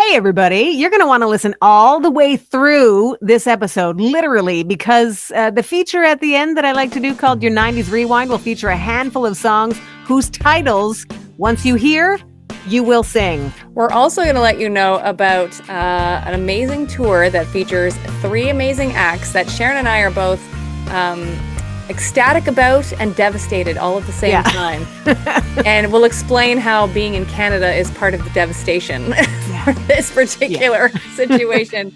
Hey, everybody. You're going to want to listen all the way through this episode, literally, because the feature at the end that I like to do called Your 90s Rewind will feature a handful of songs whose titles, once you hear, you will sing. We're also going to let you know about an amazing tour that features 3 amazing acts that Sharon and I are both ecstatic about and devastated all at the same time. And we'll explain how being in Canada is part of the devastation for this particular situation.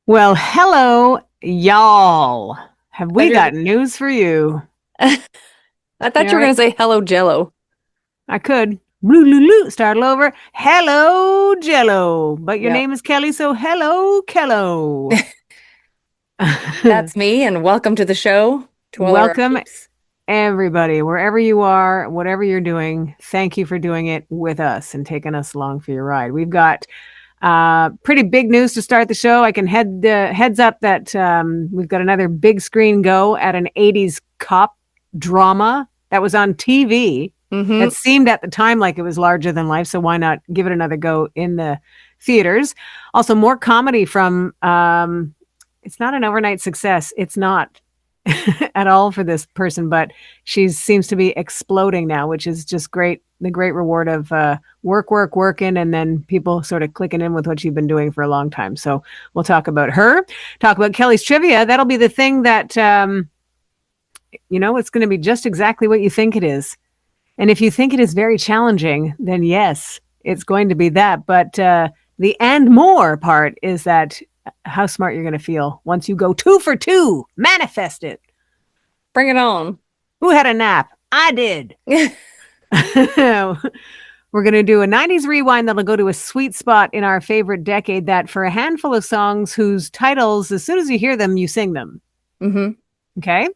Well, hello, y'all. Have we got news for you? I thought you were going to say hello, Jello. I could. Start all over. Hello, Jello. But your name is Kelly, so hello, Kello. That's me, and welcome to the show. Welcome, everybody, wherever you are, whatever you're doing. Thank you for doing it with us and taking us along for your ride. We've got pretty big news to start the show. I can heads up that we've got another big screen go at an 80s cop drama that was on TV. It seemed at the time like it was larger than life, so why not give it another go in the theaters? Also, more comedy from, it's not an overnight success. It's not at all for this person, but she seems to be exploding now, which is just great. The great reward of working, and then people sort of clicking in with what you've been doing for a long time. So we'll talk about her, talk about Kelly's trivia. That'll be the thing that, it's going to be just exactly what you think it is. And if you think it is very challenging, then yes, it's going to be that. But the and more part is that how smart you're going to feel once you go 2 for 2. Manifest it. Bring it on. Who had a nap? I did. We're going to do a 90s rewind that'll go to a sweet spot in our favorite decade that for a handful of songs whose titles, as soon as you hear them, you sing them. Okay?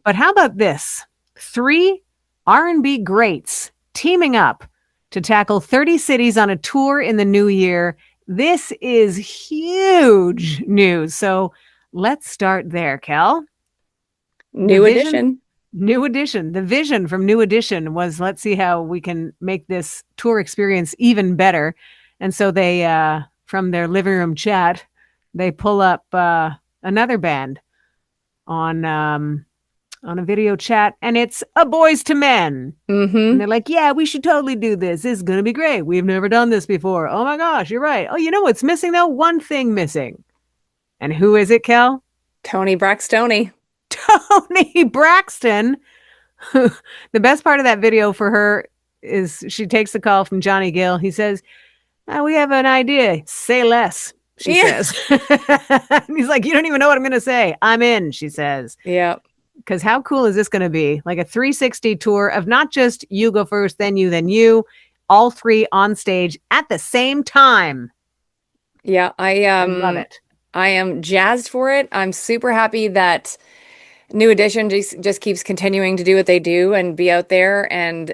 But how about this? 3 R&B greats teaming up to tackle 30 cities on a tour in the new year. This is huge news. So let's start there, Kel. New Edition. The vision from New Edition was, let's see how we can make this tour experience even better. And so they, from their living room chat, they pull up another band on a video chat, and it's a Boyz II Men. And they're like, yeah, we should totally do this. This is going to be great. We've never done this before. Oh my gosh, you're right. Oh, you know what's missing though? One thing missing. And who is it, Kel? Toni Braxton. Toni Braxton. The best part of that video for her is she takes the call from Johnny Gill. He says, we have an idea. Say less, she says. He's like, you don't even know what I'm going to say. I'm in, she says. Yeah. Because how cool is this going to be? Like a 360 tour of not just you go first, then you, all 3 on stage at the same time. Yeah, I love it. I am jazzed for it. I'm super happy that New Edition just keeps continuing to do what they do and be out there, and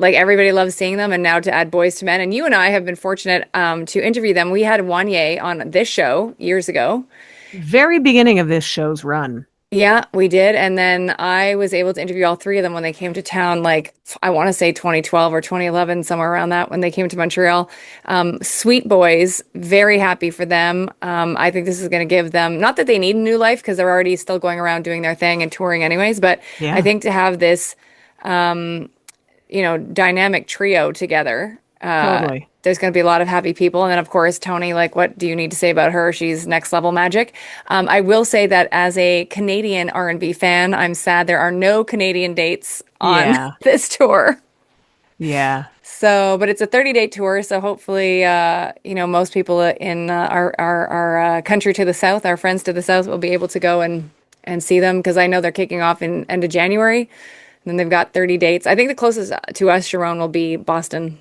like everybody loves seeing them. And now to add Boyz II Men, and you and I have been fortunate to interview them. We had Wanye on this show years ago. Very beginning of this show's run. Yeah, we did. And then I was able to interview all 3 of them when they came to town, like I want to say 2012 or 2011, somewhere around that, when they came to Montreal. Sweet boys, very happy for them. I think this is going to give them, not that they need a new life because they're already still going around doing their thing and touring anyways, but I think to have this, dynamic trio together. Totally. There's going to be a lot of happy people. And then, of course, Toni, like, what do you need to say about her? She's next level magic. I will say that as a Canadian R&B fan, I'm sad there are no Canadian dates on this tour. Yeah. So, but it's a 30-day tour. So hopefully, most people in our country to the south, our friends to the south, will be able to go and see them, because I know they're kicking off in end of January. And then they've got 30 dates. I think the closest to us, Sharon, will be Boston.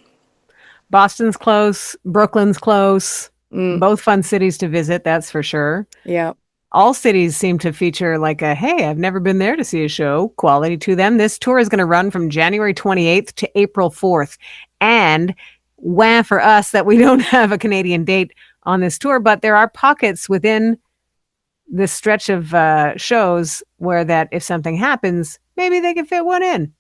Boston's close. Brooklyn's close. Both fun cities to visit, that's for sure. Yeah. All cities seem to feature like hey, I've never been there to see a show quality to them. This tour is going to run from January 28th to April 4th. And for us that we don't have a Canadian date on this tour, but there are pockets within this stretch of shows where that if something happens, maybe they can fit one in.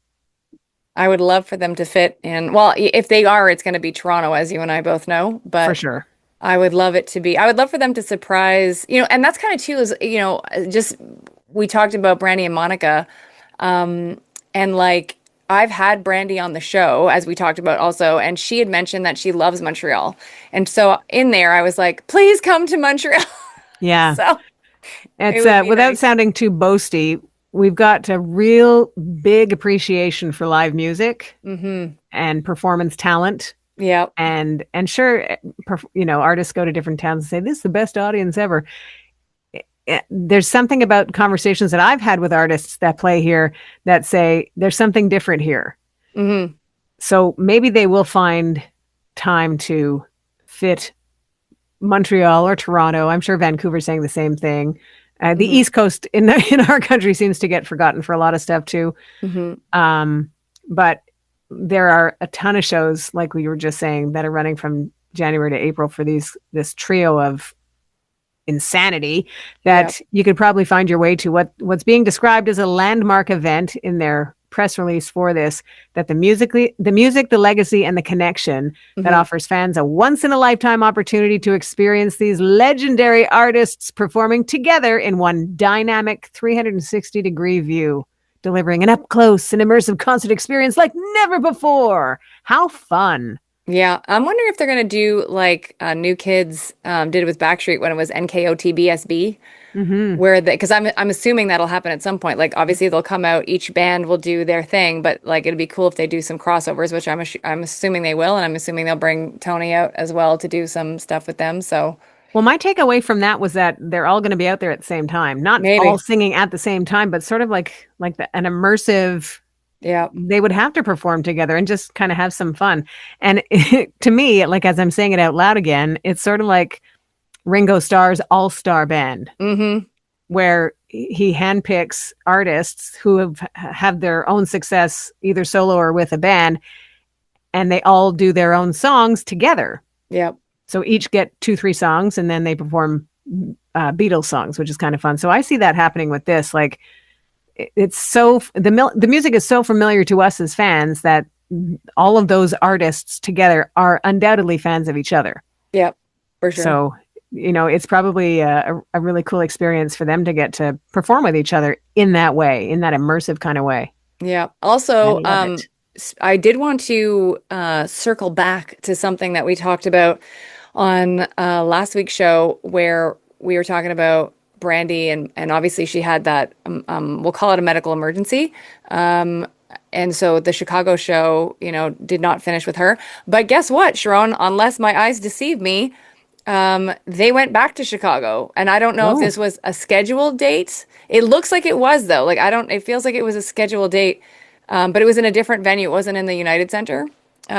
I would love for them to fit in. Well, if they are, it's going to be Toronto, as you and I both know. For But sure. I would love it to be. I would love for them to surprise, and that's kind of too is, just we talked about Brandy and Monica, and like I've had Brandy on the show, as we talked about also, and she had mentioned that she loves Montreal. And so in there, I was like, please come to Montreal. Yeah. So it It's would be without nice. sounding too boasty, we've got a real big appreciation for live music Mm-hmm. and performance talent. Yep. And sure, artists go to different towns and say this is the best audience ever. There's something about conversations that I've had with artists that play here that say there's something different here. Mm-hmm. So maybe they will find time to fit Montreal or Toronto. I'm sure Vancouver's saying the same thing. The Mm-hmm. East Coast in our country seems to get forgotten for a lot of stuff too. Mm-hmm. Um, but there are a ton of shows, like we were just saying, that are running from January to April for this trio of insanity Yep. that you could probably find your way to what's being described as a landmark event in their press release for this, that the music, the legacy, and the connection that Mm-hmm. offers fans a once in a lifetime opportunity to experience these legendary artists performing together in one dynamic 360-degree view, delivering an up close and immersive concert experience like never before. How fun. Yeah, I'm wondering if they're gonna do like New Kids did with Backstreet when it was NKOTBSB, Mm-hmm. where because I'm assuming that'll happen at some point. Like obviously they'll come out, each band will do their thing, but like it'd be cool if they do some crossovers, which I'm assuming they will, and I'm assuming they'll bring Tony out as well to do some stuff with them. So Well, my takeaway from that was that they're all going to be out there at the same time, not all maybe, singing at the same time, but sort of an immersive. yeah, They would have to perform together and just kind of have some fun. And to me, like as I'm saying it out loud again, it's sort of like Ringo Starr's All-Star Band, mm-hmm, where he handpicks artists who have their own success, either solo or with a band, and they all do their own songs together. yep, So each get two, three songs, and then they perform Beatles songs, which is kind of fun. So I see that happening with this. Like it's so the music is so familiar to us as fans that all of those artists together are undoubtedly fans of each other. yep, for sure. So it's probably a really cool experience for them to get to perform with each other in that way, in that immersive kind of way. Yeah. I Also, love it. I did want to circle back to something that we talked about on last week's show, where we were talking about Brandy, and obviously she had that we'll call it a medical emergency. Um, and so the Chicago show, did not finish with her. But guess what, Sharon? Unless my eyes deceive me, they went back to Chicago, and I don't know if Oh. this was a scheduled date. It looks like it was though. Like I don't. It feels like it was a scheduled date, but it was in a different venue. It wasn't in the United Center,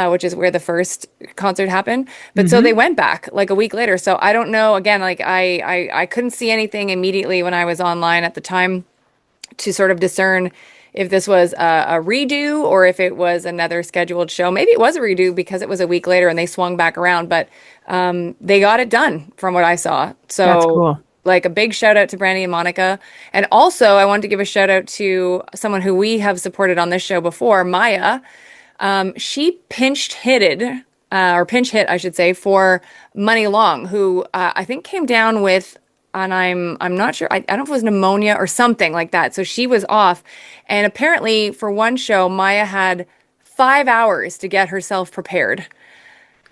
which is where the first concert happened. But so they Mm-hmm. went back like a week later. So I don't know. Again, like I couldn't see anything immediately when I was online at the time to sort of discern if this was a redo or if it was another scheduled show. Maybe it was a redo because it was a week later and they swung back around, but they got it done from what I saw. That's So, cool. like a big shout out to Brandy and Monica. And also, I wanted to give a shout out to someone who we have supported on this show before, Maya. She pinch hit, I should say, for Money Long, who I think came down with, and I'm not sure, I don't know if it was pneumonia or something like that. So she was off, and apparently for one show, Maya had 5 hours to get herself prepared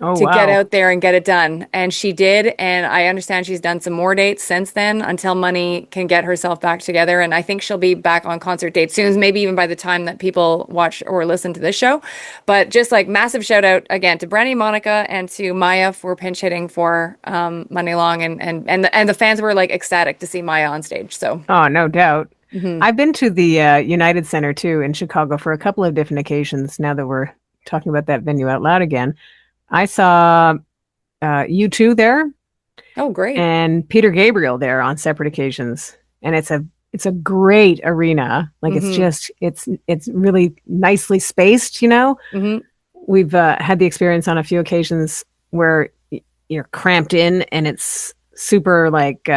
Oh, to get wow. out there and get it done. And she did. And I understand she's done some more dates since then until Money can get herself back together. And I think she'll be back on concert dates soon, maybe even by the time that people watch or listen to this show. But just like massive shout out again to Brandy Monica and to Maya for pinch hitting for Money Long. And the fans were like ecstatic to see Maya on stage. So, Oh, no doubt. mhm. I've been to the United Center too in Chicago for a couple of different occasions. Now that we're talking about that venue out loud again, I saw U2 there Oh, great. and Peter Gabriel there on separate occasions, and it's a great arena. Like it's Hmm. just it's really nicely spaced. Hmm. We've had the experience on a few occasions where you're cramped in, and it's super like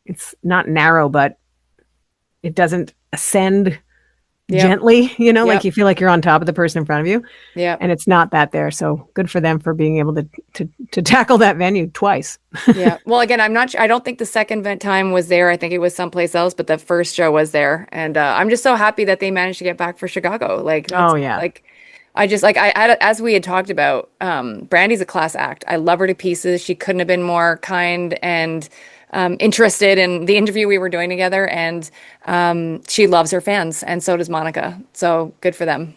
it's not narrow, but it doesn't ascend Yep. gently, like Yep. you feel like you're on top of the person in front of you, Yep. and it's not that there. So good for them for being able to tackle that venue twice. Yeah. Well, again, I'm not. I don't think the second event time was there. I think it was someplace else, but the first show was there, and I'm just so happy that they managed to get back for Chicago. Like Oh that's yeah. like, I just like I as we had talked about. Brandy's a class act. I love her to pieces. She couldn't have been more kind and interested in the interview we were doing together, and she loves her fans, and so does Monica. So good for them.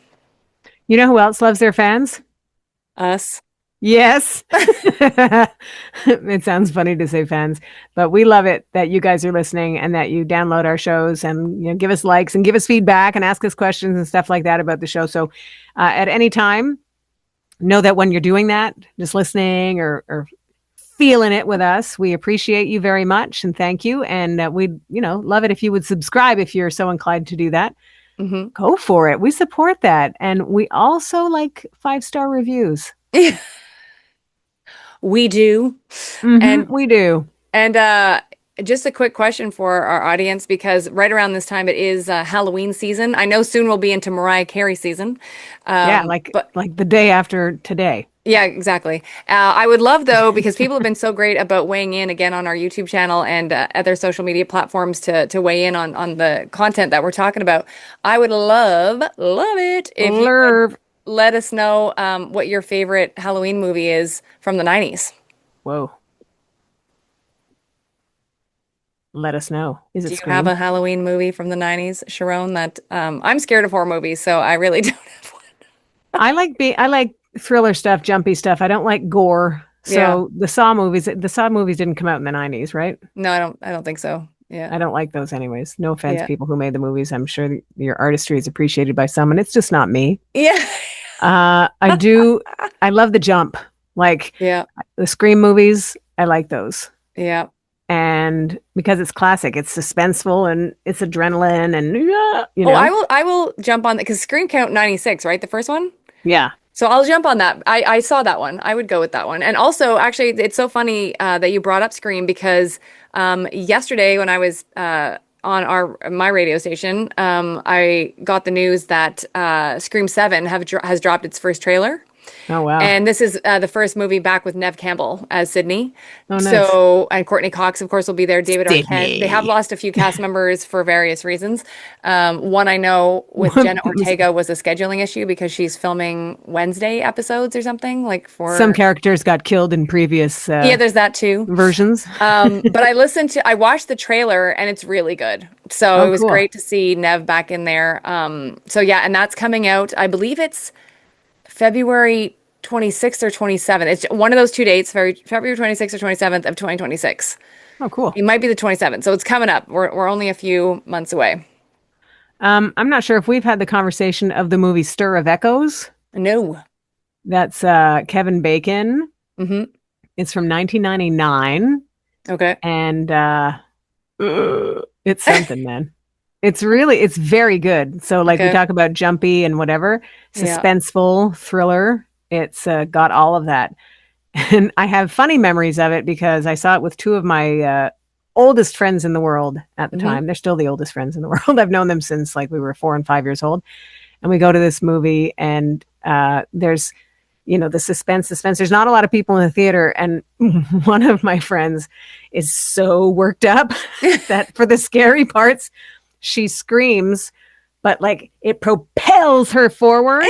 You know who else loves their fans? Us. Yes. It sounds funny to say fans, but we love it that you guys are listening and that you download our shows and give us likes and give us feedback and ask us questions and stuff like that about the show. So at any time, know that when you're doing that, just listening or feeling it with us, we appreciate you very much and thank you. And we'd, love it if you would subscribe if you're so inclined to do that. Hmm. Go for it. We support that. And we also like 5-star reviews. We do. Mm-hmm, And we do. And just a quick question for our audience, because right around this time it is Halloween season. I know soon we'll be into Mariah Carey season, Yeah, but like the day after today. yeah, exactly. I would love though, because people have been so great about weighing in again on our YouTube channel and other social media platforms to weigh in on the content that we're talking about. I would love it if you would Lurv. let us know what your favorite Halloween movie is from the 90s. Whoa. Let us know. Is it Do you have Scream? a Halloween movie from the 90s, Sharon? That I'm scared of horror movies, so I really don't have one. I like thriller stuff, jumpy stuff. I don't like gore. Yeah. So the Saw movies didn't come out in the 90s, right? No, I don't think so. Yeah. I don't like those anyways. No offense, Yeah. people who made the movies. I'm sure your artistry is appreciated by some, and it's just not me. Yeah. I do. I love the jump, like Yeah. the Scream movies. I like those. Yeah. And because it's classic, it's suspenseful and it's adrenaline and Oh, I will jump on that because Scream Count 96, right? The first one? yeah. So I'll jump on that. I saw that one. I would go with that one. And also, actually, it's so funny that you brought up Scream because yesterday when I was on my radio station, I got the news that Scream 7 has dropped its first trailer. Oh wow. And this is the first movie back with Nev Campbell as Sydney. Oh nice. So, and Courtney Cox, of course, will be there. David Arquette. They have Sydney. lost a few cast members for various reasons. One I know with Jenna Ortega was a scheduling issue because she's filming Wednesday episodes or something like Some for. characters got killed in previous Yeah, there's that too. versions. But I watched the trailer and it's really good. So it Oh was cool. great to see Nev back in there. So yeah, and that's coming out. I believe it's February 26th or 27th. It's one of those two dates, February 26th or 27th of 2026. Oh cool. It might be the 27th. So it's coming up. We're only a few months away. I'm not sure if we've had the conversation of the movie Stir of Echoes. No. That's Kevin Bacon. Hmm. It's from 1999 Okay. and it's something, man. It's very good. So like we Okay. talk about jumpy and whatever, Yeah. suspenseful thriller. It's got all of that. And I have funny memories of it because I saw it with two of my oldest friends in the world at the Hmm. time. They're still the oldest friends in the world. I've known them since like we were 4 and 5 years old. And we go to this movie and there's, the suspense. There's not a lot of people in the theater. And one of my friends is so worked up that for the scary parts, she screams, but like it propels her forward.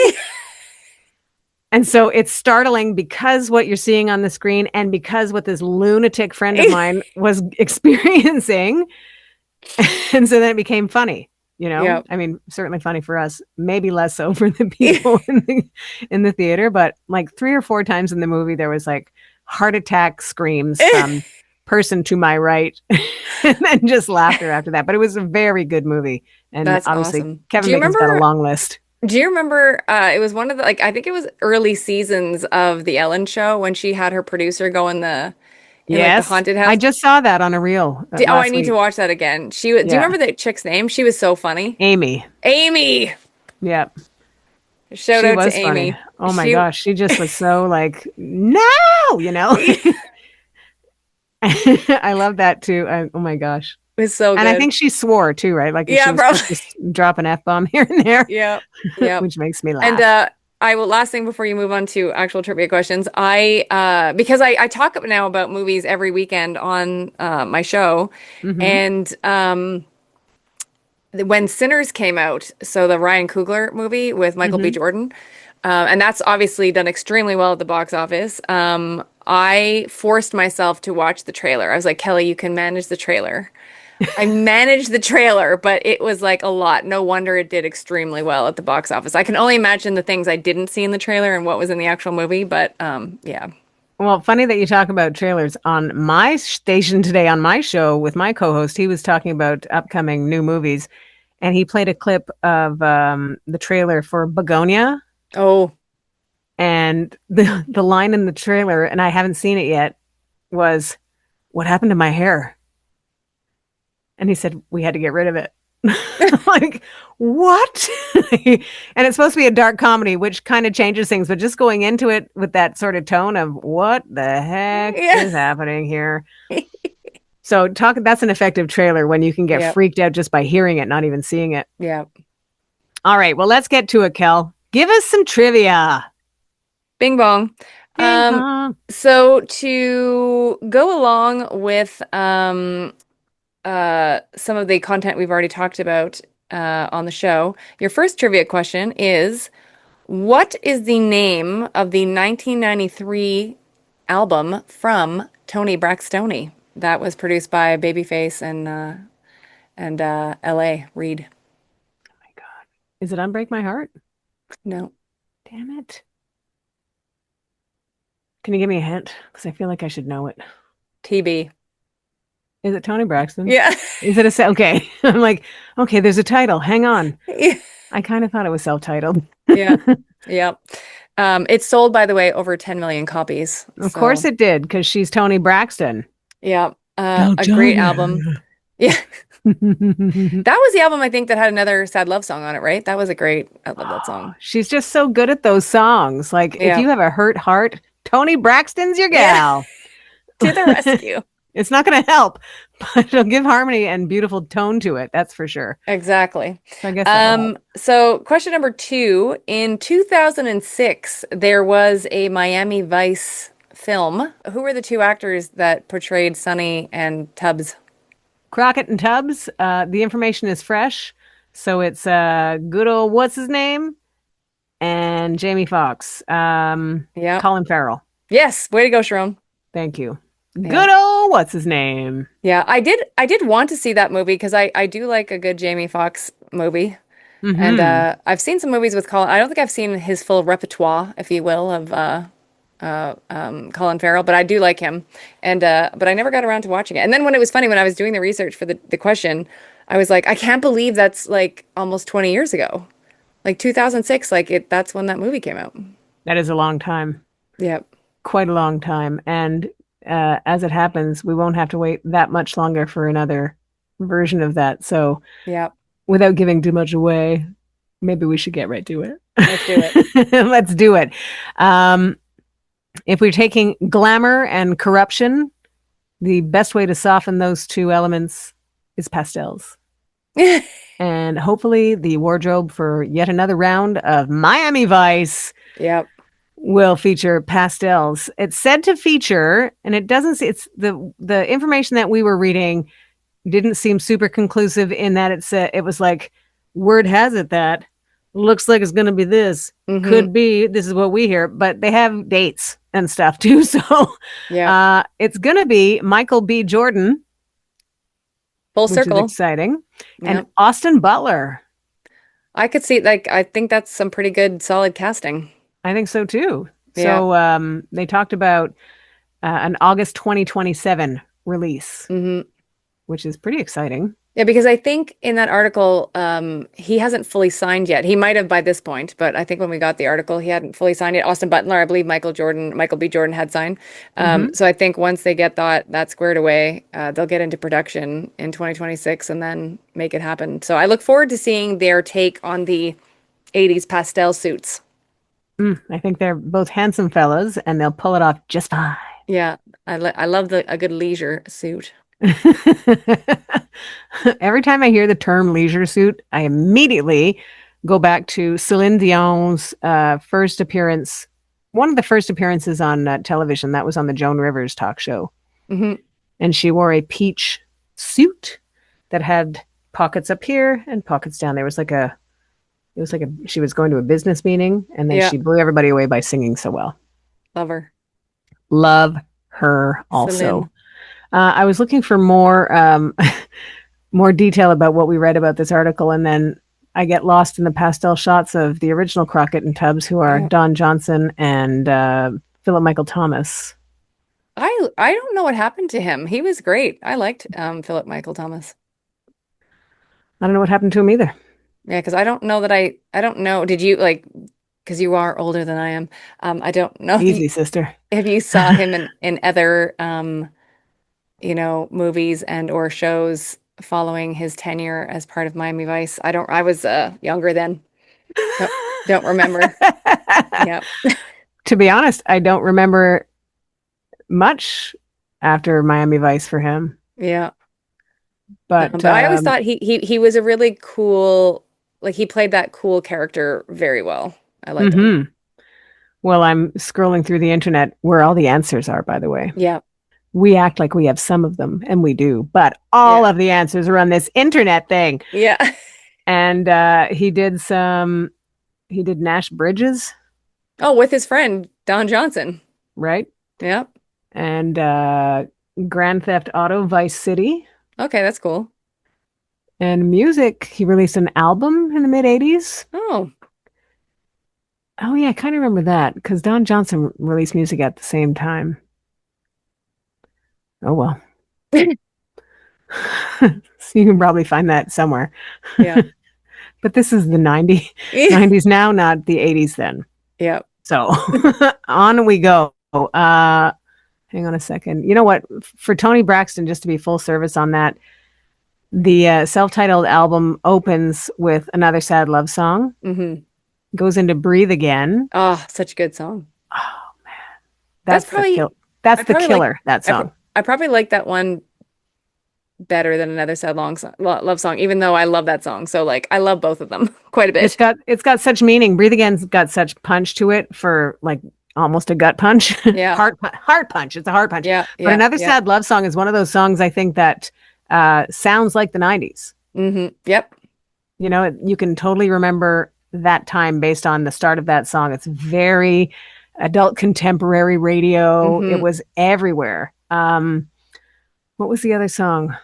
And so it's startling because what you're seeing on the screen and because what this lunatic friend of mine was experiencing. And so then it became funny, Yeah. I mean, certainly funny for us, maybe less so for the people in the theater, but like 3 or 4 times in the movie, there was like heart attack screams from person to my right and then just laughter after that. But it was a very good movie. And That's obviously awesome. Do Kevin you Bacon's got a remember? long list. Do you remember? It was one of the I think it was early seasons of the Ellen Show when she had her producer go in like the Yes. haunted I house. just saw that on a reel I last need to week. watch that again. Do you Yeah. remember the chick's name? She was so funny. Amy. Amy. Yeah. Shout She out to was funny. Amy. Oh my She gosh. She just was so like, no, I love that too. Oh my gosh. was so And I good. think she swore too, right? Like she Yeah, was probably. supposed to drop an F-bomb here and there, Yeah. Yeah. which makes me And laugh. I will last thing before you move on to actual trivia questions. Because I talk now about movies every weekend on my show, Hmm. and when Sinners came out, so the Ryan Coogler movie with Michael B. Hmm. Jordan, and that's obviously done extremely well at the box office. I forced myself to watch the trailer. I was like, Kelly, you can manage the trailer. I managed the trailer, but it was like a lot. No wonder it did extremely well at the box office. I can only imagine the things I didn't see in the trailer and what was in the actual movie, but yeah. Well, funny that you talk about trailers. On my station today, on my show with my co-host, he was talking about upcoming new movies, and he played a clip of the trailer for Begonia, Oh, and the line in the trailer, and I haven't seen it yet, was, "What happened to my hair?" And he said, "We had to get rid of it." Like, what? And it's supposed to be a dark comedy, which kind of changes things, but just going into it with that sort of tone of what the heck yeah. is happening here? So that's an effective trailer when you can get Yep. freaked out just by hearing it, not even seeing it. Yep. All right, well, let's get to it, Kel. Give us some trivia. Bing bong. Ping Um, pong. so to go along with some of the content we've already talked about on the show, your first trivia question is, what is the name of the 1993 album from Toni Braxton that was produced by Babyface and L.A. Reid? Oh my God. Is it Unbreak My Heart? No, Damn it. Can you give me a hint? Because I feel like I should know it. TB. Is it Toni Braxton? Yeah. Is it okay? I'm like, okay, there's a title. Hang on. Yeah. I kind of thought it was self-titled. Yeah. Yeah. It's sold, by the way, over 10 million copies. Of course So, it did, because she's Toni Braxton. yeah, Go a great Tony. album. Yeah. That was the album I think that had another sad love song on it, right? That was a great, I love that Oh, song. she's just so good at those songs. Like, if Yeah. you have a hurt heart, Toni Braxton's your Yeah. gal. To the rescue. It's not going to help, but it'll give harmony and beautiful tone to it. That's for sure. Exactly. So I guess that'll help. So question number two, in 2006, there was a Miami Vice film. Who were the two actors that portrayed Sonny and Tubbs? Crockett and Tubbs, the information is fresh. So it's good old, what's his name? And Jamie Foxx, Yeah. Colin Farrell. Yes. Way to go, Sharon. Thank you. Yeah. Good old, what's his name? Yeah. I did want to see that movie because I do like a good Jamie Foxx movie. And Hmm. I've seen some movies with Colin. I don't think I've seen his full repertoire, if you will, of Colin Farrell, but I do like him. And but I never got around to watching it. And then when it was funny, when I was doing the research for the question, I was like, I can't believe that's like almost 20 years ago. Like 2006, that's when that movie came out. That is a long time, Yep. quite a long time. And as it happens, we won't have to wait that much longer for another version of that. So Yep. without giving too much away, maybe we should get right to it. Let's do it. Let's do it. Um, if we're taking glamour and corruption, the best way to soften those two elements is pastels. And hopefully, the wardrobe for yet another round of Miami Vice Yep. will feature pastels. It's said to feature, and it doesn't. It's the information that we were reading didn't seem super conclusive in that it was like word has it that looks like it's going to be this, Hmm. could be this is what we hear, but they have dates and stuff too. So Yep. it's going to be Michael B. Jordan, Full which is circle. exciting, and Yep. Austin Butler. I could see, I think that's some pretty good, solid casting. I think so too. Yeah. So they talked about an August 2027 release, Hmm. which is pretty exciting. Yeah, because I think in that article, he hasn't fully signed yet. He might have by this point, but I think when we got the article, he hadn't fully signed yet. Austin Butler, I believe Michael B. Jordan had signed. Hmm. So I think once they get that squared away, they'll get into production in 2026 and then make it happen. So I look forward to seeing their take on the 80s pastel suits. I think they're both handsome fellas, and they'll pull it off just fine. Yeah, I love a good leisure suit. Every time I hear the term leisure suit, I immediately go back to Celine Dion's first appearance, one of the first appearances on television. That was on the Joan Rivers talk show. Hmm. And she wore a peach suit that had pockets up here and pockets down. It was like she was going to a business meeting and then Yeah, she blew everybody away by singing so well. love her. Love her also. Celine. I was looking for more more detail about what we read about this article, and then I get lost in the pastel shots of the original Crockett and Tubbs, who are Yeah. Don Johnson and Philip Michael Thomas. I don't know what happened to him. He was great. I liked Philip Michael Thomas. I don't know what happened to him either. Yeah, because I don't know that I don't know. Did you like because you are older than I am. I don't know Easy, sister. if you saw him in other movies and or shows following his tenure as part of Miami Vice. I was younger then. Don't, don't remember. Yeah. To be honest, I don't remember much after Miami Vice for him, Yeah. but But I always thought he was a really cool, like he played that cool character very well. I liked him. mhm. Well, I'm scrolling through the internet where all the answers are, by the way. Yeah. We act like we have some of them, and we do, but all Yeah. of the answers are on this internet thing. Yeah. And he did Nash Bridges, Oh, with his friend Don Johnson. right? Yeah. And Grand Theft Auto Vice City. Okay, that's cool. And music, he released an album in the mid 80s. Oh, Oh, yeah, I kind of remember that because Don Johnson released music at the same time. Oh, well. So you can probably find that somewhere. yeah. But this is the 90s now, not the 80s then. Yeah. So on we go. Hang on a second. You know what? For Toni Braxton, just to be full service on that, the self-titled album opens with Another Sad Love Song, Hmm. goes into Breathe Again. Oh, such a good song. Oh, That's that's the probably kill. That's I the probably like killer. That song. I probably like that one better than another sad love song, even though I love that song. So like I love both of them quite a bit. It's got such meaning. Breathe Again's got such punch to it for like almost a gut punch, Yeah. heart punch. It's a heart punch. Yeah. But Yeah. Another Yeah. Sad Love Song is one of those songs I think that sounds like the 90s. Yep. You know, you can totally remember that time based on the start of that song. It's very adult contemporary radio. It Hmm. was everywhere. What was the other song?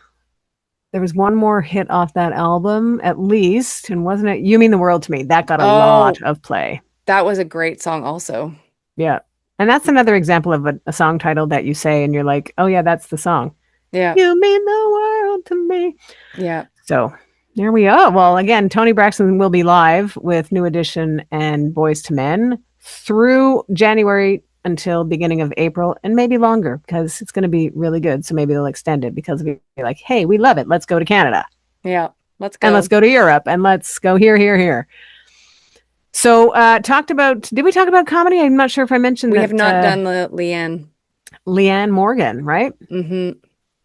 There was one more hit off that album, at least, and wasn't it You Mean the World to Me? That got a lot Oh, of play. that was a great song also. Yeah. And that's another example of a song title that you say and you're like, oh yeah, that's the song. Yeah. You mean the world to me. Yeah. So there we are. Well, again, Toni Braxton will be live with New Edition and Boyz II Men through January until beginning of April and maybe longer because it's going to be really good. So maybe they'll extend it because we're like, hey, we love it. Let's go to Canada Yeah. Let's and let's go. go to Europe and let's go here, here, here. So did we talk about comedy? I'm not sure if I mentioned We that have not done the Leanne. Leanne Morgan, right? Hmm.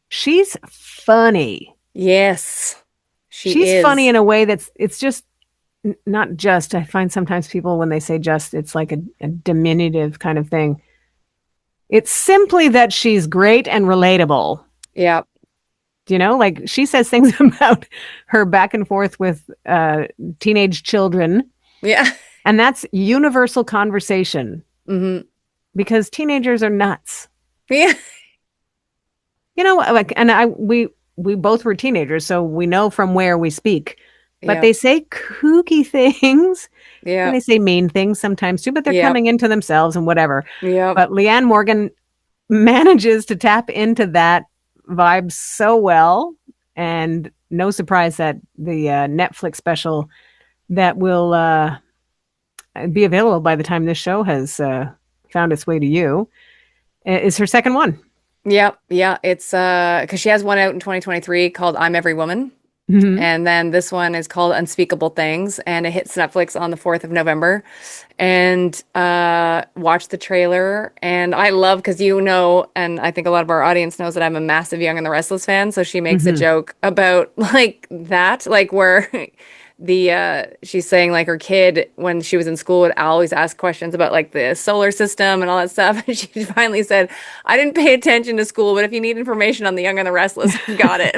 She's funny. Yes, she She's funny is. in a way it's just not just. I find sometimes people when they say just, it's like a diminutive kind of thing. It's simply that she's great and relatable. Yeah. You know, like she says things about her back and forth with teenage children, Yeah. and that's universal conversation Hmm. because teenagers are nuts. Yeah. You know, like, and we both were teenagers, so we know from where we speak. But Yeah. they say kooky things and Yeah. they say mean things sometimes too, but they're Yeah. coming into themselves and whatever. Yeah. But Leanne Morgan manages to tap into that vibe so well. And no surprise that the Netflix special that will be available by the time this show has found its way to you is her second one. Yeah. Yeah. It's because she has one out in 2023 called I'm Every Woman. Hmm. And then this one is called Unspeakable Things, and it hits Netflix on the 4th of November. And watch the trailer. And I love, because and I think a lot of our audience knows that I'm a massive Young and the Restless fan. So she makes a Hmm. joke about like that, like where the she's saying like her kid when she was in school would always ask questions about like the solar system and all that stuff. And she finally said, I didn't pay attention to school, but if you need information on the Young and the Restless, I've got it.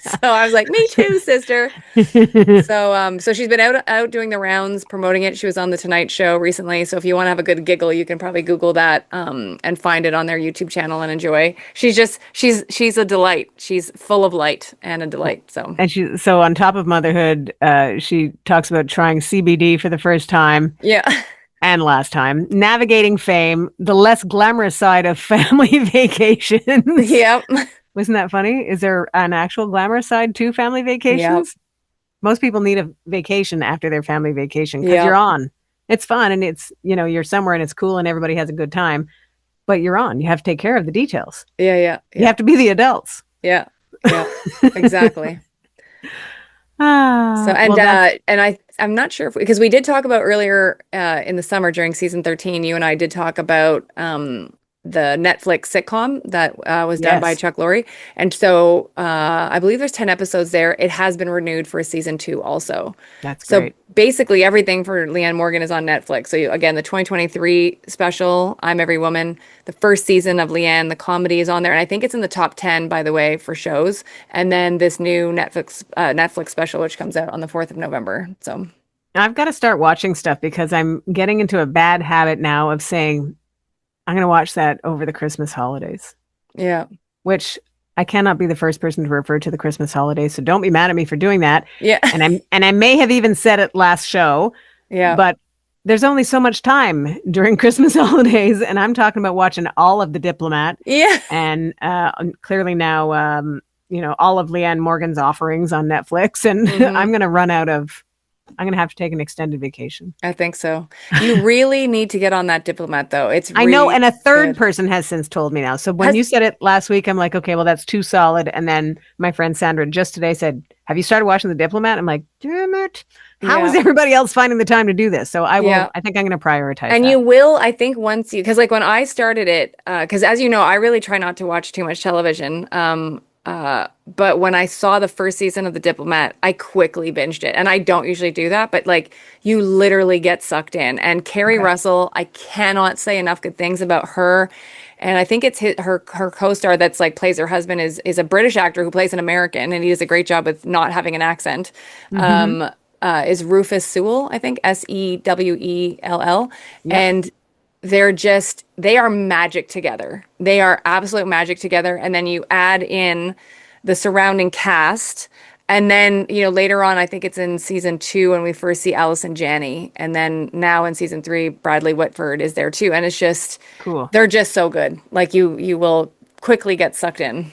So I was like, me too, sister. So she's been out doing the rounds promoting it. She was on the Tonight Show recently. So if you want to have a good giggle, you can probably Google that and find it on their YouTube channel and enjoy. She's a delight. She's full of light and a delight. So And so on top of motherhood, she talks about trying CBD for the first time yeah. and last time, navigating fame, the less glamorous side of family vacations. Yep. Wasn't that funny? Is there an actual glamorous side to family Yep. vacations? Most people need a vacation after their family vacation because you're Yep. on. It's fun and you're somewhere and it's cool and everybody has a good time, but you're on. You have to take care of the details. Yeah. Yeah. You Yeah. have to be the adults. Yeah. Yeah. Exactly. So Well, that's I'm not sure if because we did talk about earlier in the summer during season 13, you and I did talk about the Netflix sitcom that was done by yes, Chuck Lorre. And so I believe there's 10 episodes there. It has been renewed for season 2 also. that's So great. basically everything for Leanne Morgan is on Netflix. So again, the 2023 special, I'm Every Woman, the first season of Leanne, the comedy is on there. And I think it's in the top 10, by the way, for shows. And then this new Netflix special, which comes out on the 4th of November. So I've got to start watching stuff because I'm getting into a bad habit now of saying I'm going to watch that over the Christmas holidays, yeah. which I cannot be the first person to refer to the Christmas holidays. So don't be mad at me for doing that. Yeah. And I may have even said it last show, Yeah. but there's only so much time during Christmas holidays, and I'm talking about watching all of The Diplomat Yeah. and clearly now all of Leanne Morgan's offerings on Netflix, and Hmm. I'm gonna have to take an extended vacation. I think so. You really need to get on that Diplomat though. It's I know, and really a third good. person has since told me now. So when Has you said it last week, I'm like, okay, well, that's too solid. And then my friend Sandra just today said, have you started watching The Diplomat? I'm like, damn it. How is yeah. everybody else finding the time to do this? So Yeah. I think I'm going to prioritize And that. you will, I think, once because like when I started it, because as you know, I really try not to watch too much television. But when I saw the first season of The Diplomat, I quickly binged it. And I don't usually do that, but like you literally get sucked in. And Carrie Okay. Russell, I cannot say enough good things about her. And I think it's her co-star that's like plays her husband is a British actor who plays an American, and he does a great job with not having an accent. Mm-hmm. Is Rufus Sewell, I think, Sewell. Yep. And they are magic together. They are absolute magic together. And then you add in the surrounding cast. And then, later on, I think it's in season 2 when we first see Allison Janney. And then now in season 3, Bradley Whitford is there too. And it's just, Cool. they're just so good. Like you will quickly get sucked in.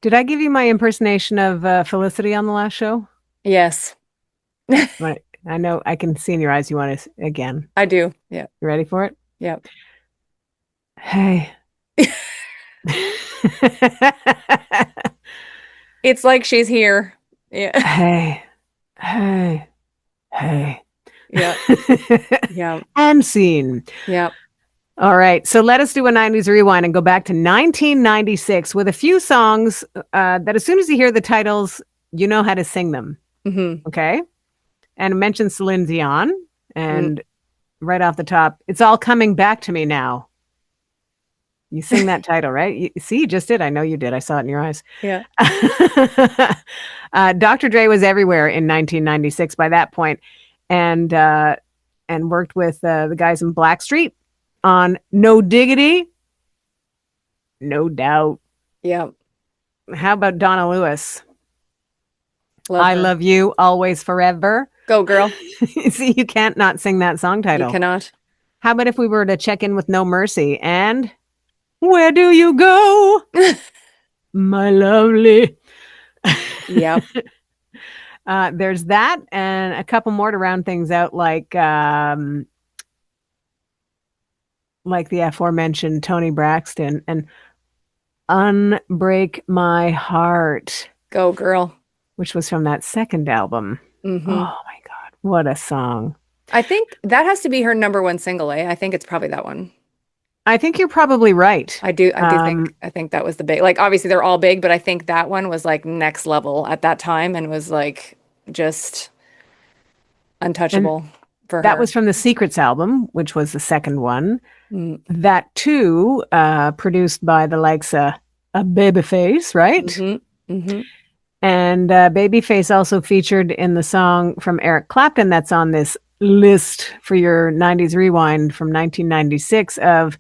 Did I give you my impersonation of Felicity on the last show? Yes, I know I can see in your eyes you want to again. I do. Yeah. You ready for it? Yeah. Hey. It's like she's here. Yeah. Hey. Hey. Hey. Yeah. Yeah. And scene. Yeah. All right. So let us do a 90s rewind and go back to 1996 with a few songs that as soon as you hear the titles, you know how to sing them. Hmm. Okay. And mention Celine Dion. Mm. And right off the top, it's all coming back to me now. You sing that title, right? You just did. I know you did. I saw it in your eyes. Yeah. Dr. Dre was everywhere in 1996 by that point, and worked with the guys in Blackstreet on No Diggity, No Doubt. Yeah. How about Donna Lewis? Love I her. love you always forever. Go, girl. See, you can't not sing that song You title. cannot. How about if we were to check in with No Mercy and Where Do You Go, My Lovely? Yep. There's that and a couple more to round things out, like the aforementioned Toni Braxton and Unbreak My Heart. Go, girl. which was from that second album. Mm-hmm. Oh my God, what a song. I think that has to be her number one single, eh? I think it's probably that one. I think you're probably right. I think that was the big, like, obviously they're all big, but I think that one was like next level at that time and was like just And untouchable for that her. was from the Secrets album, which was the second one. Mm. That too, produced by the likes of Babyface, right? Mm-hmm. Mm-hmm. And Babyface also featured in the song from Eric Clapton that's on this list for your 90s rewind from 1996 of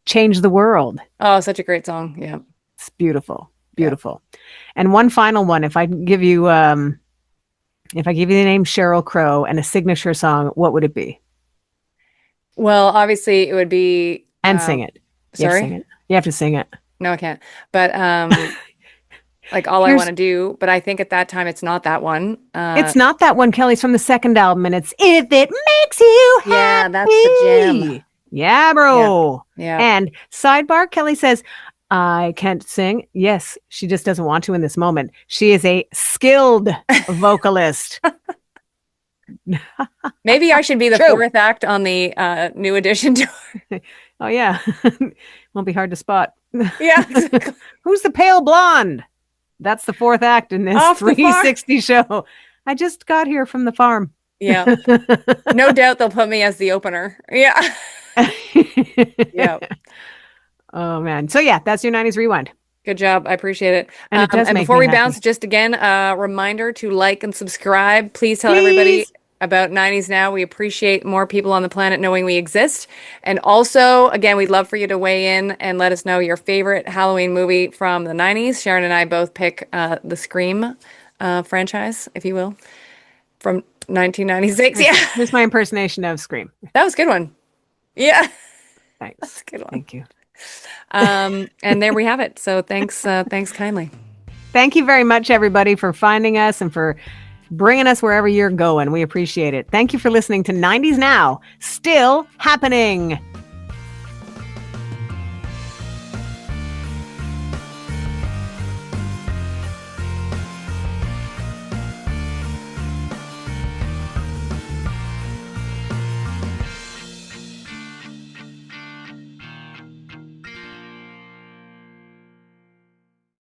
Change the World. Oh, such a great song. Yeah. It's beautiful, beautiful. Yeah. And one final one, if I give you the name Sheryl Crow and a signature song, what would it be? Well, obviously it would be and sing it. Sorry? You have to sing it. No, I can't. But like All I Want to Do, but I think at that time it's not that one. It's not that one, Kelly's from the second album, and it's If It Makes You Happy. Yeah, that's the jam. Yeah, bro. Yeah. And sidebar, Kelly says, I can't sing. Yes, she just doesn't want to in this moment. She is a skilled vocalist. Maybe I should be the fourth act on the New Edition tour. Oh, yeah. Won't be hard to spot. Yeah. Who's the pale blonde? That's the fourth act in this 360 show. I just got here from the farm. Yeah. No doubt they'll put me as the opener. Yeah. Yeah. Oh, man. So, yeah, that's your 90s Rewind. Good job. I appreciate it. And it does and make before me we bounce, just again, a reminder to like and subscribe. Please tell everybody about 90s Now. We appreciate more people on the planet knowing we exist. And also, again, we'd love for you to weigh in and let us know your favorite Halloween movie from the 90s. Sharon and I both pick the Scream franchise, if you will, from 1996. Yeah. Here's my impersonation of Scream. That was a good one. Yeah. Thanks. That's a good one. Thank you. And there we have it. So thanks kindly. Thank you very much, everybody, for finding us and for bringing us wherever you're going. We appreciate it. Thank you for listening to 90s Now, still happening.